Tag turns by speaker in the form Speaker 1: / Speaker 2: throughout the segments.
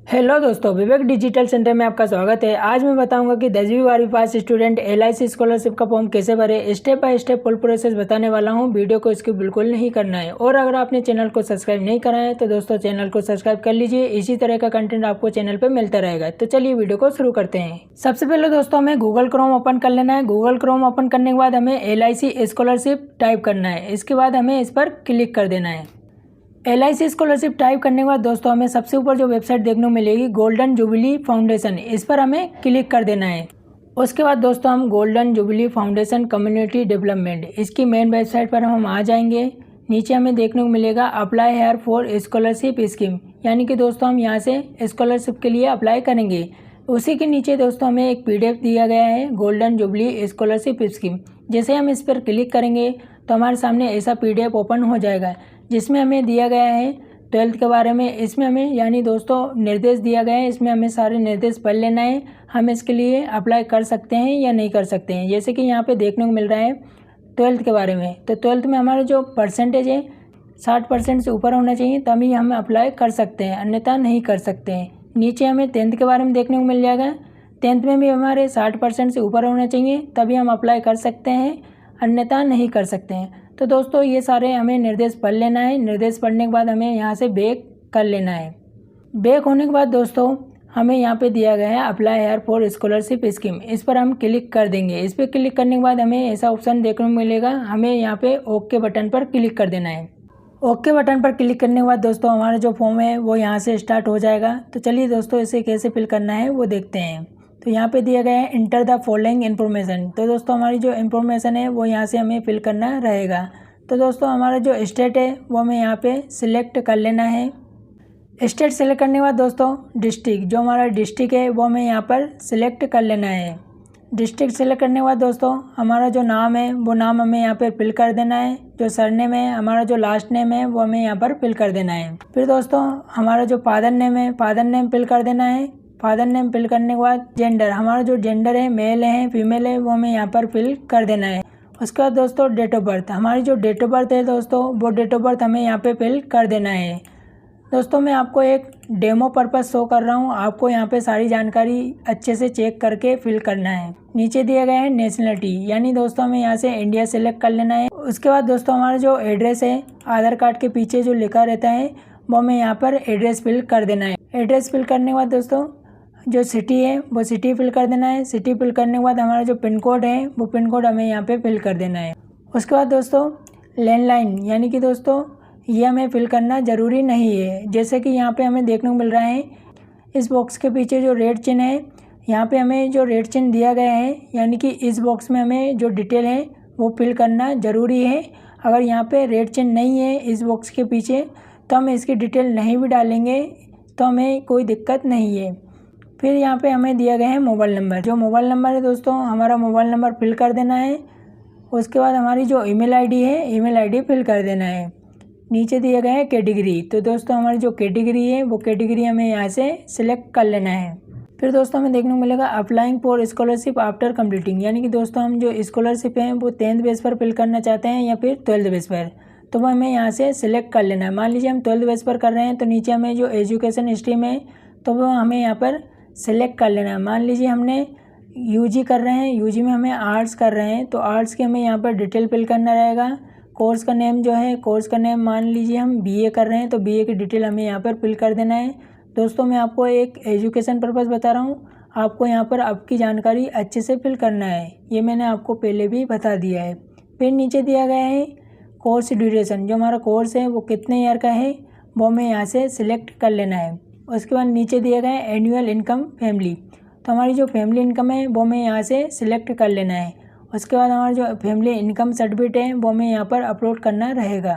Speaker 1: Hello दोस्तों, विवेक digital centre में आपका स्वागत है। आज मैं बताऊंगा कि 10वीं 12वीं पास स्टूडेंट LIC स्कॉलरशिप का फॉर्म कैसे भरे। Step by step full process बताने वाला हूं। वीडियो को इसको बिल्कुल नहीं करना है। और अगर आपने चैनल को सब्सक्राइब नहीं करा है तो दोस्तों चैनल को सब्सक्राइब कर लीजिए। इसी तरह का कंटेंट आपको चैनल पर मिलता रहेगा। तो चलिए वीडियो को शुरू करते हैं। सबसे पहले दोस्तों हमें गूगल क्रोम ओपन कर लेना है। गूगल क्रोम ओपन करने के बाद हमें LIC स्कॉलरशिप टाइप करना है। इसके बाद हमें इस पर क्लिक कर देना है। LIC स्कॉलरशिप टाइप करने के बाद दोस्तों हमें सबसे ऊपर जो वेबसाइट देखने को मिलेगी गोल्डन जुबली फाउंडेशन, इस पर हमें क्लिक कर देना है। उसके बाद दोस्तों हम golden jubilee foundation community development, इसकी मेन वेबसाइट पर हम आ जाएंगे। नीचे हमें देखने को मिलेगा apply here for scholarship scheme, यानी कि दोस्तों हम यहाँ से स्कॉलरशिप के लिए अप्लाई करेंगे। उसी के नीचे दोस्तों हमें एक PDF दिया गया है गोल्डन जुबली स्कॉलरशिप स्कीम। जैसे हम इस पर क्लिक करेंगे तो हमारे सामने ऐसा PDF ओपन हो जाएगा, जिसमें हमें दिया गया है 12th के बारे में। इसमें हमें यानी दोस्तों निर्देश दिया गया है, इसमें हमें सारे निर्देश पढ़ लेना है। हम इसके लिए अप्लाई कर सकते हैं या नहीं कर सकते हैं। जैसे कि यहाँ पे देखने को मिल रहा है 12th के बारे में, तो 12th में हमारा जो परसेंटेज है 60% से ऊपर होना चाहिए, तभी हम अप्लाई कर सकते हैं, अन्यथा नहीं कर सकते हैं। नीचे हमें 10th के बारे में देखने को मिल जाएगा। 10th में भी हमारे 60% से ऊपर होना चाहिए, तभी हम अप्लाई कर सकते हैं, अन्यथा नहीं कर सकते हैं। तो दोस्तों ये सारे हमें निर्देश पढ़ लेना है। निर्देश पढ़ने के बाद हमें यहाँ से बैक कर लेना है। बैक होने के बाद दोस्तों हमें यहाँ पे दिया गया है apply here for scholarship scheme, इस पर हम क्लिक कर देंगे। इस पर क्लिक करने के बाद हमें ऐसा ऑप्शन देखने को मिलेगा, हमें यहाँ पे ओके बटन पर क्लिक कर देना है। ओके बटन पर क्लिक करने के बाद दोस्तों हमारा जो फॉर्म है वो यहाँ से स्टार्ट हो जाएगा। तो चलिए दोस्तों इसे कैसे फिल करना है वो देखते हैं। तो यहाँ पे दिया गया है इंटर द फॉलोइंग इन्फॉर्मेशन। तो दोस्तों हमारी जो इन्फॉर्मेशन है वो यहाँ से हमें फिल करना रहेगा। तो दोस्तों हमारा जो स्टेट है वो हमें यहाँ पे सिलेक्ट कर लेना है। स्टेट सेलेक्ट करने के बाद दोस्तों डिस्ट्रिक्ट, जो हमारा डिस्ट्रिक्ट है वो हमें यहाँ पर सिलेक्ट कर लेना है। डिस्ट्रिक्ट सेलेक्ट करने के बाद दोस्तों हमारा जो नाम है वो नाम हमें यहाँ पर फिल कर देना है। जो सरनेम है, हमारा जो लास्ट नेम है वो हमें यहाँ पर फिल कर देना है। फिर दोस्तों हमारा जो फादर नेम है, फादर नेम फिल कर देना है। फादर नेम फिल करने के बाद जेंडर, हमारा जो जेंडर है मेल है फीमेल है वो हमें यहाँ पर फिल कर देना है। उसके बाद दोस्तों डेट ऑफ बर्थ, हमारी जो डेट ऑफ बर्थ है दोस्तों वो डेट ऑफ बर्थ हमें यहाँ पे फिल कर देना है। दोस्तों मैं आपको एक डेमो पर्पस शो कर रहा हूँ, आपको यहाँ पे सारी जानकारी अच्छे से चेक करके फिल करना है। नीचे दिया गया है नेशनलिटी, यानी दोस्तों हमें यहाँ से इंडिया सेलेक्ट कर लेना है। उसके बाद दोस्तों हमारा जो एड्रेस है, आधार कार्ड के पीछे जो लिखा रहता है वो हमें यहाँ पर एड्रेस फिल कर देना है। एड्रेस फिल करने के बाद दोस्तों जो सिटी है वो सिटी फिल कर देना है। सिटी फिल करने के बाद हमारा जो पिन कोड है वो पिन कोड हमें यहाँ पे फिल कर देना है। उसके बाद दोस्तों लैंडलाइन, यानी कि दोस्तों ये हमें फिल करना ज़रूरी नहीं है। जैसे कि यहाँ पे हमें देखने को मिल रहा है इस बॉक्स के पीछे जो रेड चिन्ह है, यहाँ पे हमें जो रेड चिन्ह दिया गया है, यानी कि इस बॉक्स में हमें जो डिटेल है वो फिल करना ज़रूरी है। अगर यहाँ पे रेड चिन्ह नहीं है इस बॉक्स के पीछे तो हम इसकी डिटेल नहीं भी डालेंगे तो हमें कोई दिक्कत नहीं है। फिर यहाँ पे हमें दिया गया है मोबाइल नंबर, जो मोबाइल नंबर है दोस्तों हमारा मोबाइल नंबर फिल कर देना है। उसके बाद हमारी जो ईमेल आईडी है, ईमेल आईडी फिल कर देना है। नीचे दिया गया है कैटेगरी, तो दोस्तों हमारी जो कैटेगरी है वो कैटेगरी हमें यहाँ से सिलेक्ट कर लेना है। फिर दोस्तों हमें देखने को मिलेगा applying for scholarship after completing, यानी कि दोस्तों हम जो स्कॉलरशिप है वो 10th बेस पर फिल करना चाहते हैं या फिर 12th बेस पर, तो वो हमें यहाँ से सिलेक्ट कर लेना है। मान लीजिए हम 12th बेस पर कर रहे हैं तो नीचे हमें जो एजुकेशन स्ट्रीम है तो वो हमें यहाँ पर सिलेक्ट कर लेना है। मान लीजिए हमने UG कर रहे हैं, UG में हमें आर्ट्स कर रहे हैं तो आर्ट्स के हमें यहाँ पर डिटेल फिल करना रहेगा। कोर्स का नेम जो है, कोर्स का नेम मान लीजिए हम BA कर रहे हैं तो BA की डिटेल हमें यहाँ पर फिल कर देना है। दोस्तों मैं आपको एक एजुकेशन पर्पज़ बता रहा हूँ, आपको यहाँ पर आपकी जानकारी अच्छे से फिल करना है, ये मैंने आपको पहले भी बता दिया है। फिर नीचे दिया गया है कोर्स ड्यूरेशन, जो हमारा कोर्स है वो कितने ईयर का है वो हमें यहाँ से सिलेक्ट कर लेना है। उसके बाद नीचे दिया गया है एनुअल इनकम फैमिली, तो हमारी जो फैमिली इनकम है वो हमें यहाँ से सिलेक्ट कर लेना है। उसके बाद हमारा जो फैमिली इनकम सर्टिफिकेट है वो हमें यहाँ पर अपलोड करना रहेगा।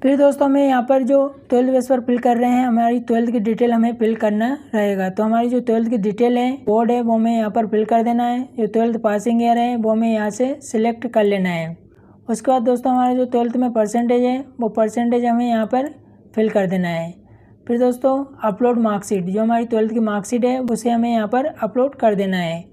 Speaker 1: फिर दोस्तों हमें यहाँ पर जो 12th बेस पर फिल कर रहे हैं हमारी 12th की डिटेल हमें फिल करना रहेगा। तो हमारी जो 12th की डिटेल है, बोर्ड है, वो हमें यहाँ पर फिल कर देना है। जो 12th पासिंग ईयर है वो हमें यहाँ से सिलेक्ट कर लेना है। उसके बाद दोस्तों हमारा जो 12th में परसेंटेज है वो परसेंटेज हमें यहाँ पर फिल कर देना है। फिर दोस्तों अपलोड मार्कशीट, जो हमारी 12th की मार्कशीट है उसे हमें यहाँ पर अपलोड कर देना है।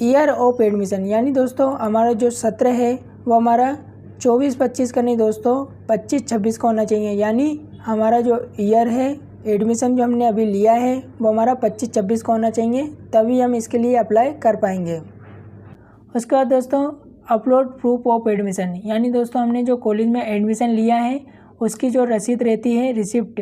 Speaker 1: ईयर ऑफ एडमिशन, यानी दोस्तों हमारा जो सत्र है वो हमारा 24-25 का नहीं दोस्तों 25-26 का होना चाहिए, यानी हमारा जो ईयर है एडमिशन जो हमने अभी लिया है वो हमारा 25-26 का होना चाहिए, तभी हम इसके लिए अप्लाई कर पाएंगे। उसके बाद दोस्तों अपलोड प्रूफ ऑफ एडमिशन, यानी दोस्तों हमने जो कॉलेज में एडमिशन लिया है उसकी जो रसीद रहती है, रिसिप्ट,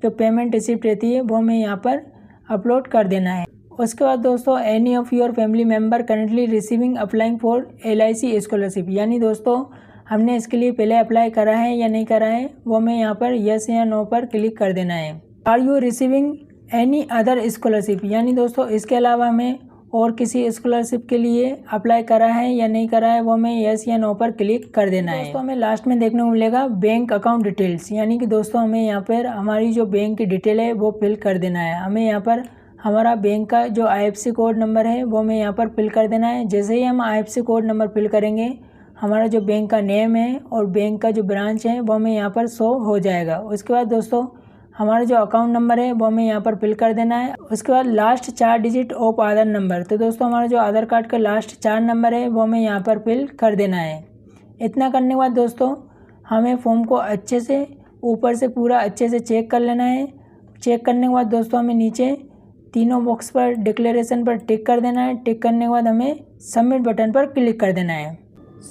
Speaker 1: जो पेमेंट रिसिप्ट रहती है वो हमें यहाँ पर अपलोड कर देना है। उसके बाद दोस्तों any of your family member currently receiving applying for LIC scholarship, यानी दोस्तों हमने इसके लिए पहले अप्लाई करा है या नहीं करा है वो हमें यहाँ पर यस या नो पर क्लिक कर देना है। Are you receiving any other scholarship, यानी दोस्तों इसके अलावा हमें और किसी स्कॉलरशिप के लिए अप्लाई करा है या नहीं करा है वो हमें यस या नो पर क्लिक कर देना है। दोस्तों हमें लास्ट में देखने को मिलेगा बैंक अकाउंट डिटेल्स, यानी कि दोस्तों हमें यहाँ पर हमारी जो बैंक की डिटेल है वो फिल कर देना है। हमें यहाँ पर हमारा बैंक का जो IFSC कोड नंबर है वो हमें यहाँ पर फिल कर देना है। जैसे ही हम IFSC कोड नंबर फिल करेंगे हमारा जो बैंक का नेम है और बैंक का जो ब्रांच है वो हमें यहाँ पर शो हो जाएगा। उसके बाद दोस्तों हमारा जो अकाउंट नंबर है वो हमें यहाँ पर फिल कर देना है। उसके बाद last 4 digit of Aadhaar number, तो दोस्तों हमारा जो आधार कार्ड का लास्ट 4 नंबर है वो हमें यहाँ पर फिल कर देना है। इतना करने के बाद दोस्तों हमें फॉर्म को अच्छे से ऊपर से पूरा अच्छे से चेक कर लेना है। चेक करने के बाद दोस्तों हमें नीचे तीनों बॉक्स पर डिक्लेरेशन पर टिक कर देना है। टिक करने के बाद हमें सबमिट बटन पर क्लिक कर देना है।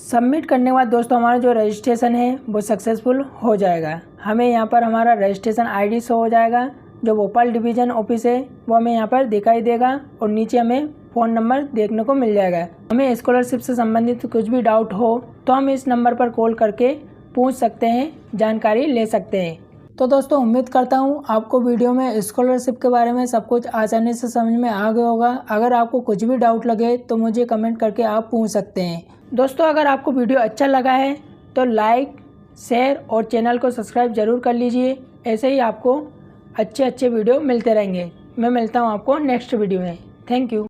Speaker 1: सबमिट करने के बाद दोस्तों हमारा जो रजिस्ट्रेशन है वो सक्सेसफुल हो जाएगा। हमें यहाँ पर हमारा रजिस्ट्रेशन ID शो हो जाएगा। जो भोपाल डिवीज़न ऑफिस है वो हमें यहाँ पर दिखाई देगा और नीचे हमें फ़ोन नंबर देखने को मिल जाएगा। हमें स्कॉलरशिप से संबंधित कुछ भी डाउट हो तो हम इस नंबर पर कॉल करके पूछ सकते हैं, जानकारी ले सकते हैं। तो दोस्तों उम्मीद करता हूँ आपको वीडियो में स्कॉलरशिप के बारे में सब कुछ आसानी से समझ में आ गया होगा। अगर आपको कुछ भी डाउट लगे तो मुझे कमेंट करके आप पूछ सकते हैं। दोस्तों अगर आपको वीडियो अच्छा लगा है तो लाइक, शेयर और चैनल को सब्सक्राइब ज़रूर कर लीजिए। ऐसे ही आपको अच्छे वीडियो मिलते रहेंगे। मैं मिलता हूँ आपको नेक्स्ट वीडियो में। Thank you.